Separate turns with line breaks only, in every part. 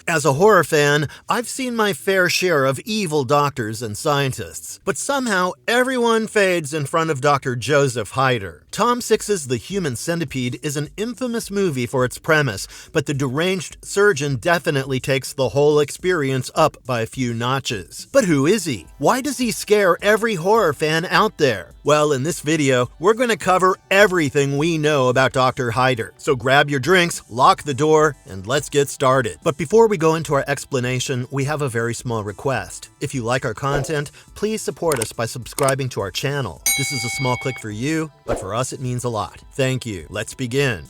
As a horror fan, I've seen my fair share of evil doctors and scientists, but somehow everyone fades in front of Dr. Josef Heiter. Tom Six's The Human Centipede is an infamous movie for its premise, but the deranged surgeon definitely takes the whole experience up by a few notches. But who is he? Why does he scare every horror fan out there? Well, in this video, we're going to cover everything we know about Dr. Heiter. So grab your drinks, lock the door, and let's get started. But before we go into our explanation, we have a very small request. If you like our content, please support us by subscribing to our channel. This is a small click for you, but for us it means a lot. Thank you. Let's begin.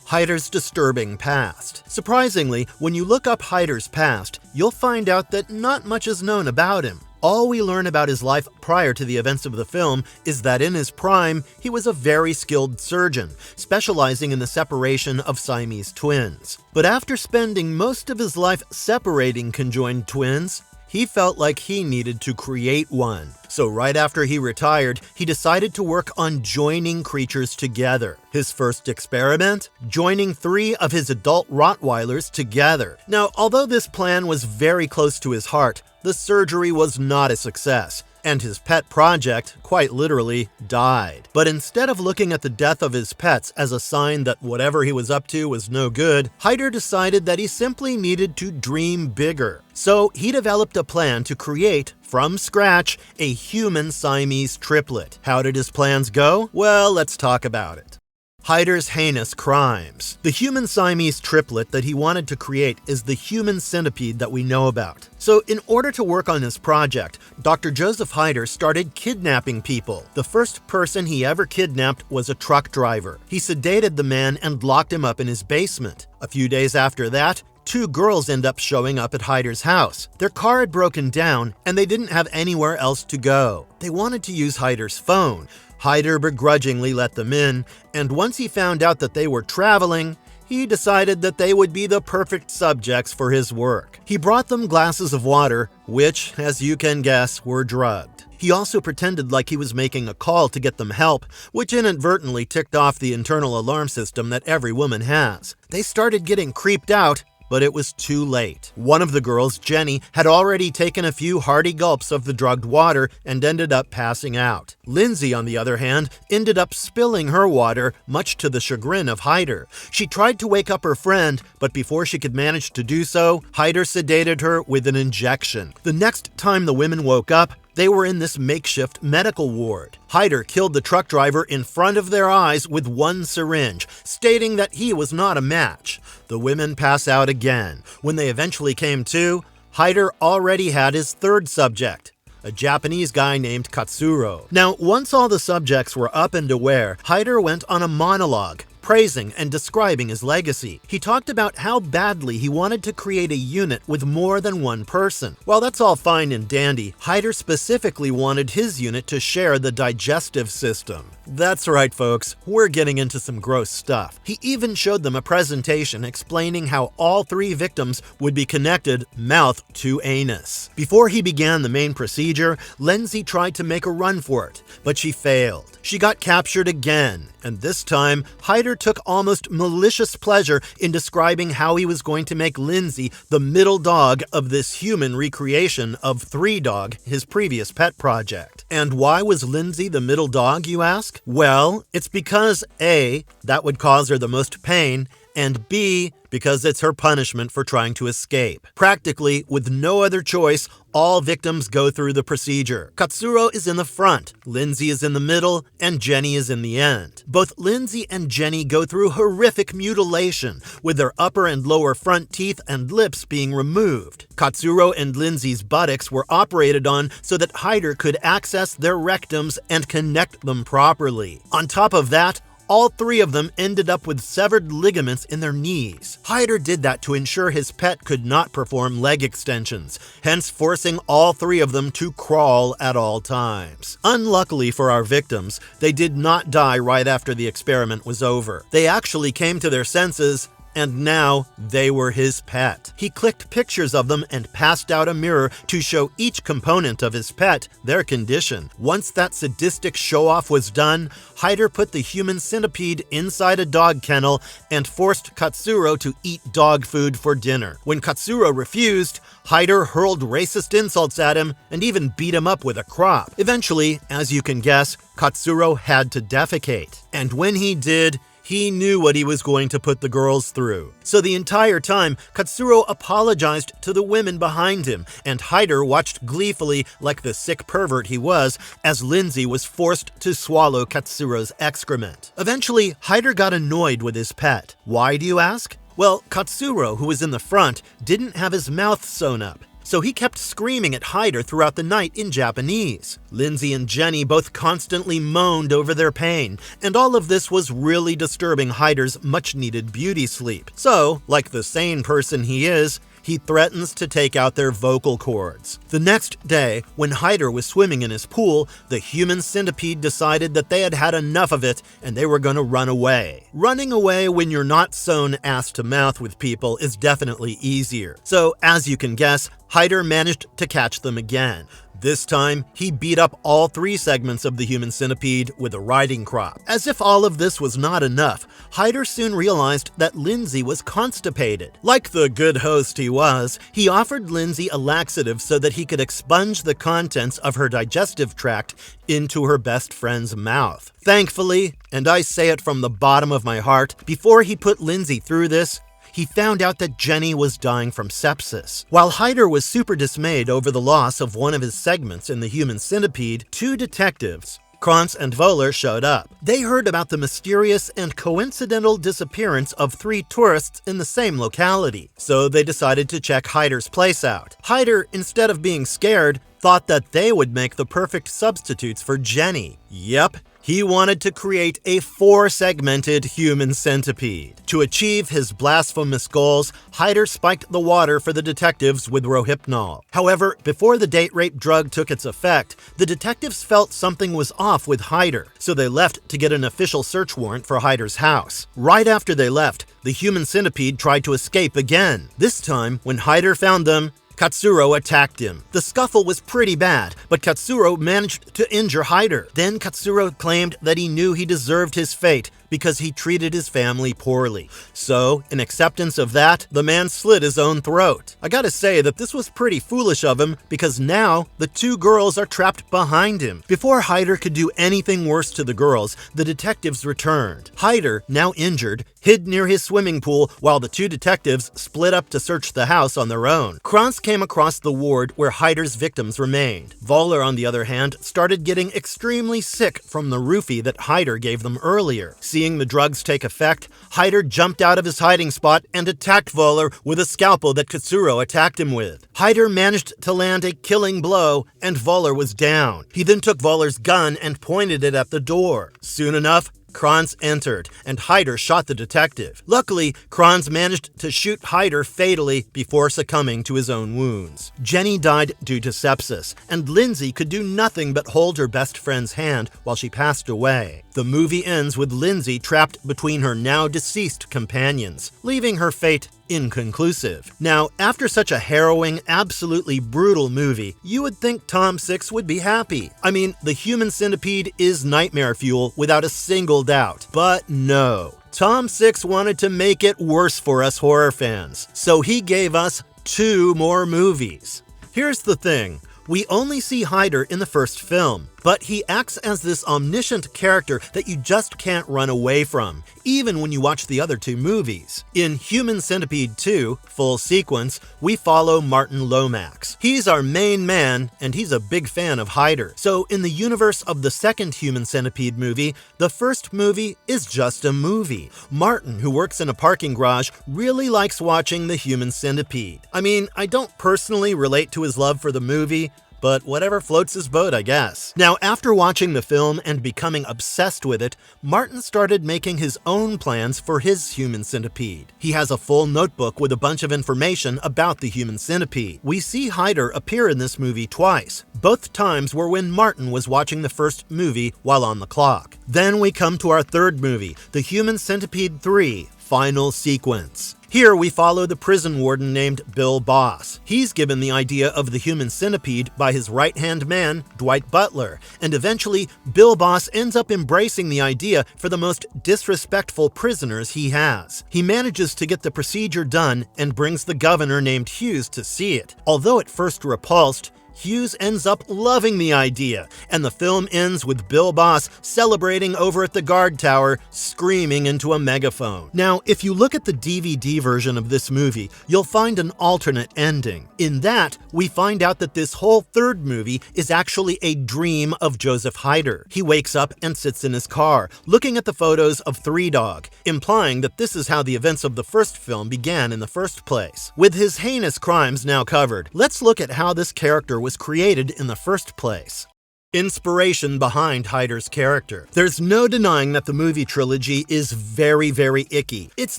Heiter's disturbing past. Surprisingly, when you look up Heiter's past, you'll find out that not much is known about him. All we learn about his life prior to the events of the film is that in his prime, he was a very skilled surgeon, specializing in the separation of Siamese twins. But after spending most of his life separating conjoined twins, he felt like he needed to create one. So right after he retired, he decided to work on joining creatures together. His first experiment? Joining 3 of his adult Rottweilers together. Now, although this plan was very close to his heart, the surgery was not a success, and his pet project, quite literally, died. But instead of looking at the death of his pets as a sign that whatever he was up to was no good, Heiter decided that he simply needed to dream bigger. So he developed a plan to create, from scratch, a human Siamese triplet. How did his plans go? Well, let's talk about it. Heiter's heinous crimes. The human Siamese triplet that he wanted to create is the human centipede that we know about. So in order to work on his project, Dr. Josef Heiter started kidnapping people. The first person he ever kidnapped was a truck driver. He sedated the man and locked him up in his basement. A few days after that, 2 girls end up showing up at Heiter's house. Their car had broken down and they didn't have anywhere else to go. They wanted to use Heiter's phone. Heiter begrudgingly let them in, and once he found out that they were traveling, he decided that they would be the perfect subjects for his work. He brought them glasses of water, which, as you can guess, were drugged. He also pretended like he was making a call to get them help, which inadvertently ticked off the internal alarm system that every woman has. They started getting creeped out, but it was too late. One of the girls, Jenny, had already taken a few hearty gulps of the drugged water and ended up passing out. Lindsay, on the other hand, ended up spilling her water, much to the chagrin of Heiter. She tried to wake up her friend, but before she could manage to do so, Heiter sedated her with an injection. The next time the women woke up, they were in this makeshift medical ward. Heiter killed the truck driver in front of their eyes with 1 syringe, stating that he was not a match. The women pass out again. When they eventually came to, Heiter already had his 3rd subject, a Japanese guy named Katsuro. Now, once all the subjects were up and aware, Heiter went on a monologue, praising and describing his legacy. He talked about how badly he wanted to create a unit with more than 1 person. While that's all fine and dandy, Heiter specifically wanted his unit to share the digestive system. That's right, folks, we're getting into some gross stuff. He even showed them a presentation explaining how all 3 victims would be connected mouth to anus. Before he began the main procedure, Lindsay tried to make a run for it, but she failed. She got captured again, and this time, Heiter took almost malicious pleasure in describing how he was going to make Lindsay the middle dog of this human recreation of 3Dog, his previous pet project. And why was Lindsay the middle dog, you ask? Well, it's because A, that would cause her the most pain, and B, because it's her punishment for trying to escape. Practically, with no other choice, all victims go through the procedure. Katsuro is in the front, Lindsay is in the middle, and Jenny is in the end. Both Lindsay and Jenny go through horrific mutilation, with their upper and lower front teeth and lips being removed. Katsuro and Lindsay's buttocks were operated on so that Heiter could access their rectums and connect them properly. On top of that, all 3 of them ended up with severed ligaments in their knees. Heiter did that to ensure his pet could not perform leg extensions, hence forcing all 3 of them to crawl at all times. Unluckily for our victims, they did not die right after the experiment was over. They actually came to their senses and now they were his pet. He clicked pictures of them and passed out a mirror to show each component of his pet their condition. Once that sadistic show-off was done, Heiter put the human centipede inside a dog kennel and forced Katsuro to eat dog food for dinner. When Katsuro refused, Heiter hurled racist insults at him and even beat him up with a crop. Eventually, as you can guess, Katsuro had to defecate. And when he did, he knew what he was going to put the girls through. So the entire time, Katsuro apologized to the women behind him, and Heiter watched gleefully like the sick pervert he was as Lindsay was forced to swallow Katsuro's excrement. Eventually, Heiter got annoyed with his pet. Why, do you ask? Well, Katsuro, who was in the front, didn't have his mouth sewn up, so he kept screaming at Heiter throughout the night in Japanese. Lindsay and Jenny both constantly moaned over their pain, and all of this was really disturbing Heiter's much-needed beauty sleep. So, like the sane person he is, he threatens to take out their vocal cords. The next day, when Heiter was swimming in his pool, the human centipede decided that they had had enough of it and they were going to run away. Running away when you're not sewn ass to mouth with people is definitely easier. So, as you can guess, Heiter managed to catch them again. This time, he beat up all 3 segments of the human centipede with a riding crop. As if all of this was not enough, Heiter soon realized that Lindsay was constipated. Like the good host he was, he offered Lindsay a laxative so that he could expunge the contents of her digestive tract into her best friend's mouth. Thankfully, and I say it from the bottom of my heart, before he put Lindsay through this, he found out that Jenny was dying from sepsis. While Heiter was super dismayed over the loss of one of his segments in the human centipede, 2 detectives, Krantz and Voller, showed up. They heard about the mysterious and coincidental disappearance of 3 tourists in the same locality, so they decided to check Heiter's place out. Heiter, instead of being scared, thought that they would make the perfect substitutes for Jenny. Yep. He wanted to create a 4-segmented human centipede. To achieve his blasphemous goals, Heiter spiked the water for the detectives with Rohypnol. However, before the date rape drug took its effect, the detectives felt something was off with Heiter, so they left to get an official search warrant for Heiter's house. Right after they left, the human centipede tried to escape again. This time, when Heiter found them, Katsuro attacked him. The scuffle was pretty bad, but Katsuro managed to injure Heiter. Then Katsuro claimed that he knew he deserved his fate because he treated his family poorly. So, in acceptance of that, the man slit his own throat. I gotta say that this was pretty foolish of him because now the 2 girls are trapped behind him. Before Heiter could do anything worse to the girls, the detectives returned. Heiter, now injured, hid near his swimming pool while the 2 detectives split up to search the house on their own. Krantz came across the ward where Heiter's victims remained. Voller, on the other hand, started getting extremely sick from the roofie that Heiter gave them earlier. Seeing the drugs take effect, Heiter jumped out of his hiding spot and attacked Voller with a scalpel that Katsuro attacked him with. Heiter managed to land a killing blow, and Voller was down. He then took Voller's gun and pointed it at the door. Soon enough, Krantz entered, and Heiter shot the detective. Luckily, Krantz managed to shoot Heiter fatally before succumbing to his own wounds. Jenny died due to sepsis, and Lindsay could do nothing but hold her best friend's hand while she passed away. The movie ends with Lindsay trapped between her now deceased companions, leaving her fate inconclusive. Now, after such a harrowing, absolutely brutal movie, you would think Tom Six would be happy. I mean, the human centipede is nightmare fuel without a single doubt. But no. Tom Six wanted to make it worse for us horror fans, so he gave us 2 more movies. Here's the thing. We only see Heiter in the first film, but he acts as this omniscient character that you just can't run away from, even when you watch the other 2 movies. In Human Centipede 2, Full Sequence, we follow Martin Lomax. He's our main man, and he's a big fan of Heiter. So in the universe of the second Human Centipede movie, the first movie is just a movie. Martin, who works in a parking garage, really likes watching the Human Centipede. I mean, I don't personally relate to his love for the movie, but whatever floats his boat, I guess. Now, after watching the film and becoming obsessed with it, Martin started making his own plans for his human centipede. He has a full notebook with a bunch of information about the human centipede. We see Heiter appear in this movie twice. Both times were when Martin was watching the first movie while on the clock. Then we come to our third movie, The Human Centipede 3, final sequence. Here we follow the prison warden named Bill Boss. He's given the idea of the human centipede by his right-hand man, Dwight Butler, and eventually Bill Boss ends up embracing the idea for the most disrespectful prisoners he has. He manages to get the procedure done and brings the governor named Hughes to see it. Although at first repulsed, Hughes ends up loving the idea, and the film ends with Bill Boss celebrating over at the guard tower, screaming into a megaphone. Now, if you look at the DVD version of this movie, you'll find an alternate ending. In that, we find out that this whole third movie is actually a dream of Josef Heiter. He wakes up and sits in his car, looking at the photos of Three Dog, implying that this is how the events of the first film began in the first place. With his heinous crimes now covered, let's look at how this character was created in the first place. Inspiration behind Heiter's character. There's no denying that the movie trilogy is very, very icky. It's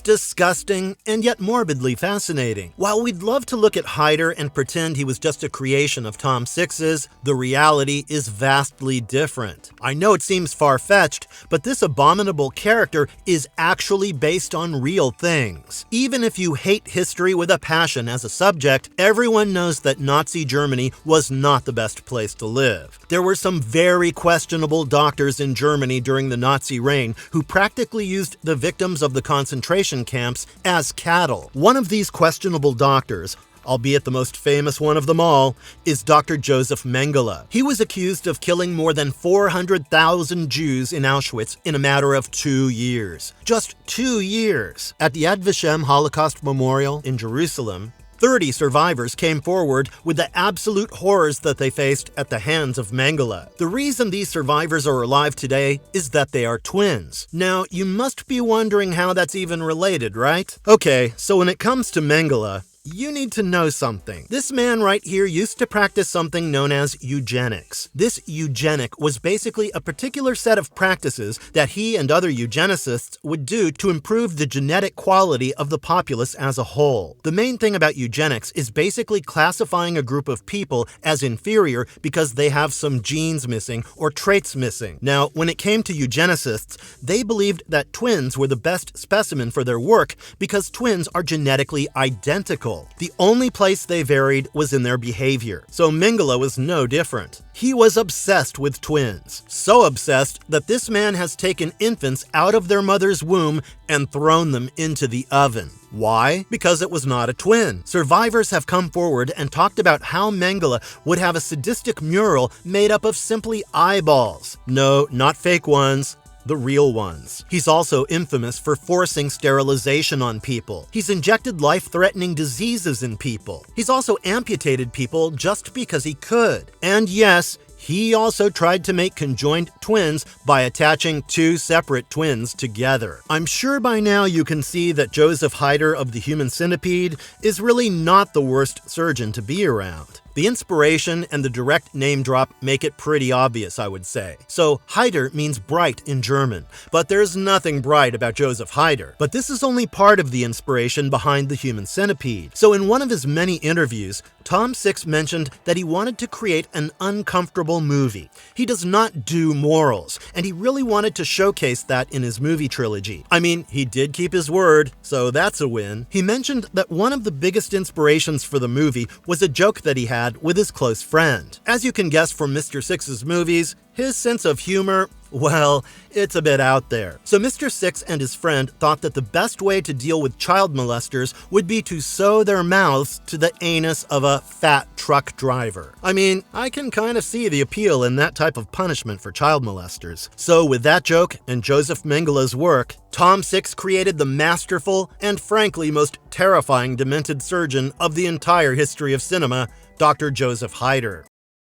disgusting and yet morbidly fascinating. While we'd love to look at Heiter and pretend he was just a creation of Tom Six's, the reality is vastly different. I know it seems far-fetched, but this abominable character is actually based on real things. Even if you hate history with a passion as a subject, everyone knows that Nazi Germany was not the best place to live. There were some very questionable doctors in Germany during the Nazi reign who practically used the victims of the concentration camps as cattle. One of these questionable doctors, albeit the most famous one of them all, is Dr. Josef Mengele. He was accused of killing more than 400,000 Jews in Auschwitz in a matter of 2 years. Just 2 years. At the Yad Vashem Holocaust Memorial in Jerusalem, 30 survivors came forward with the absolute horrors that they faced at the hands of Mengele. The reason these survivors are alive today is that they are twins. Now, you must be wondering how that's even related, right? Okay, so when it comes to Mengele, you need to know something. This man right here used to practice something known as eugenics. This eugenic was basically a particular set of practices that he and other eugenicists would do to improve the genetic quality of the populace as a whole. The main thing about eugenics is basically classifying a group of people as inferior because they have some genes missing or traits missing. Now, when it came to eugenicists, they believed that twins were the best specimen for their work because twins are genetically identical. The only place they varied was in their behavior. So Mengele was no different. He was obsessed with twins. So obsessed that this man has taken infants out of their mother's womb and thrown them into the oven. Why? Because it was not a twin. Survivors have come forward and talked about how Mengele would have a sadistic mural made up of simply eyeballs. No, not fake ones. The real ones. He's also infamous for forcing sterilization on people. He's injected life-threatening diseases in people. He's also amputated people just because he could. And yes, he also tried to make conjoined twins by attaching two separate twins together. I'm sure by now you can see that Josef Heiter of the Human Centipede is really not the worst surgeon to be around. The inspiration and the direct name drop make it pretty obvious, I would say. So, Heiter means bright in German, but there's nothing bright about Josef Heiter. But this is only part of the inspiration behind the Human Centipede. So in one of his many interviews, Tom Six mentioned that he wanted to create an uncomfortable movie. He does not do morals, and he really wanted to showcase that in his movie trilogy. I mean, he did keep his word, so that's a win. He mentioned that one of the biggest inspirations for the movie was a joke that he had with his close friend. As you can guess from Mr. Six's movies, his sense of humor, well, it's a bit out there. So Mr. Six and his friend thought that the best way to deal with child molesters would be to sew their mouths to the anus of a fat truck driver. I mean, I can kind of see the appeal in that type of punishment for child molesters. So with that joke and Josef Mengele's work, Tom Six created the masterful and frankly most terrifying demented surgeon of the entire history of cinema, Dr. Josef Heiter.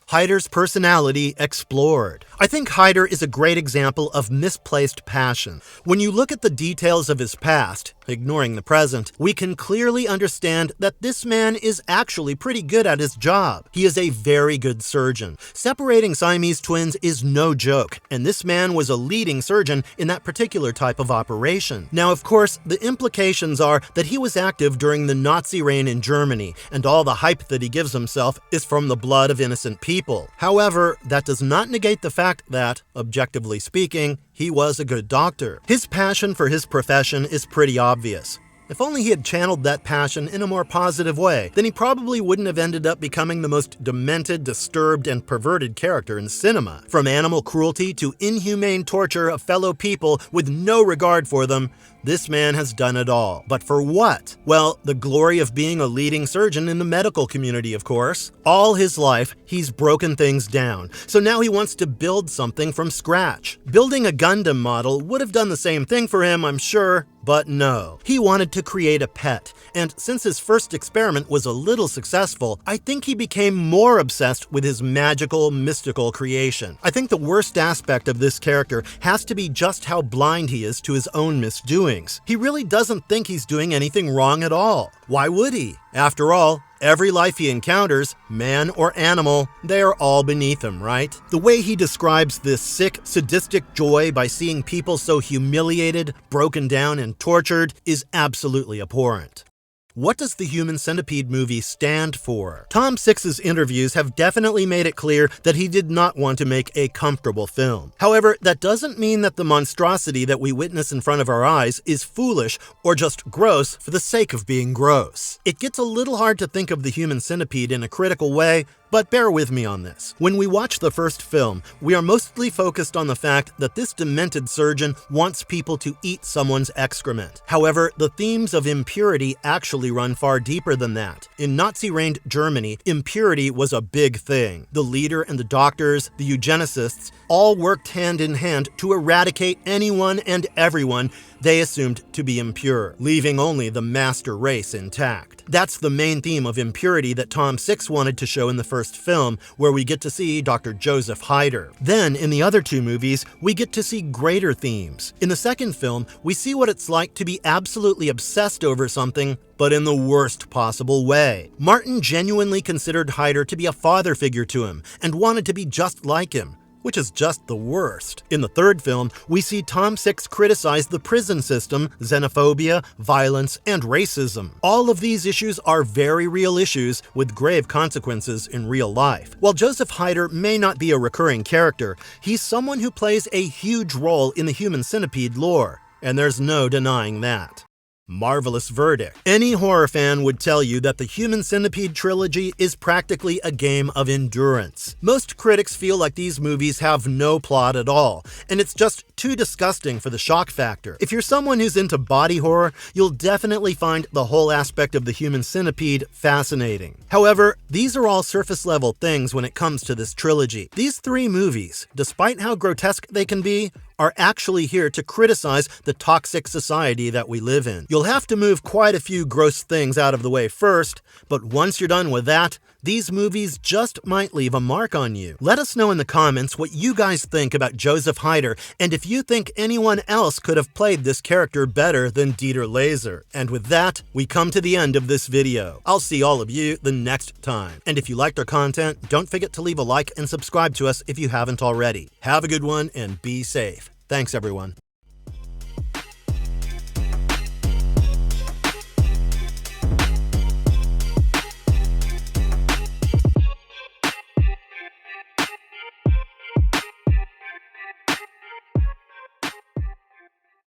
Heiter's personality explored. I think Heiter is a great example of misplaced passion. When you look at the details of his past, ignoring the present, we can clearly understand that this man is actually pretty good at his job. He is a very good surgeon. Separating Siamese twins is no joke, and this man was a leading surgeon in that particular type of operation. Now, of course, the implications are that he was active during the Nazi reign in Germany, and all the hype that he gives himself is from the blood of innocent people. However, that does not negate the fact fact that, objectively speaking, he was a good doctor. His passion for his profession is pretty obvious. If only he had channeled that passion in a more positive way, then he probably wouldn't have ended up becoming the most demented, disturbed, and perverted character in cinema. From animal cruelty to inhumane torture of fellow people with no regard for them, this man has done it all. But for what? Well, the glory of being a leading surgeon in the medical community, of course. All his life, he's broken things down, so now he wants to build something from scratch. Building a Gundam model would have done the same thing for him, I'm sure, but no. He wanted to create a pet, and since his first experiment was a little successful, I think he became more obsessed with his magical, mystical creation. I think the worst aspect of this character has to be just how blind he is to his own misdoings. He really doesn't think he's doing anything wrong at all. Why would he? After all, every life he encounters, man or animal, they are all beneath him, right? The way he describes this sick, sadistic joy by seeing people so humiliated, broken down, and tortured is absolutely abhorrent. What does the Human Centipede movie stand for? Tom Six's interviews have definitely made it clear that he did not want to make a comfortable film. However, that doesn't mean that the monstrosity that we witness in front of our eyes is foolish or just gross for the sake of being gross. It gets a little hard to think of the Human Centipede in a critical way, but bear with me on this. When we watch the first film, we are mostly focused on the fact that this demented surgeon wants people to eat someone's excrement. However, the themes of impurity actually run far deeper than that. In Nazi-reigned Germany, impurity was a big thing. The leader and the doctors, the eugenicists, all worked hand in hand to eradicate anyone and everyone they assumed to be impure, leaving only the master race intact. That's the main theme of impurity that Tom Six wanted to show in the first film, where we get to see Dr. Josef Heiter. Then, in the other two movies, we get to see greater themes. In the second film, we see what it's like to be absolutely obsessed over something, but in the worst possible way. Martin genuinely considered Heiter to be a father figure to him, and wanted to be just like him, which is just the worst. In the third film, we see Tom Six criticize the prison system, xenophobia, violence, and racism. All of these issues are very real issues with grave consequences in real life. While Josef Heiter may not be a recurring character, he's someone who plays a huge role in the Human Centipede lore, and there's no denying that. Marvelous verdict. Any horror fan would tell you that the Human Centipede trilogy is practically a game of endurance. Most critics feel like these movies have no plot at all, and it's just too disgusting for the shock factor. If you're someone who's into body horror, you'll definitely find the whole aspect of the Human Centipede fascinating. However, these are all surface-level things when it comes to this trilogy. These three movies, despite how grotesque they can be, are actually here to criticize the toxic society that we live in. You'll have to move quite a few gross things out of the way first, but once you're done with that, these movies just might leave a mark on you. Let us know in the comments what you guys think about Josef Heiter, and if you think anyone else could have played this character better than Dieter Laser. And with that, we come to the end of this video. I'll see all of you the next time. And if you liked our content, don't forget to leave a like and subscribe to us if you haven't already. Have a good one and be safe. Thanks, everyone.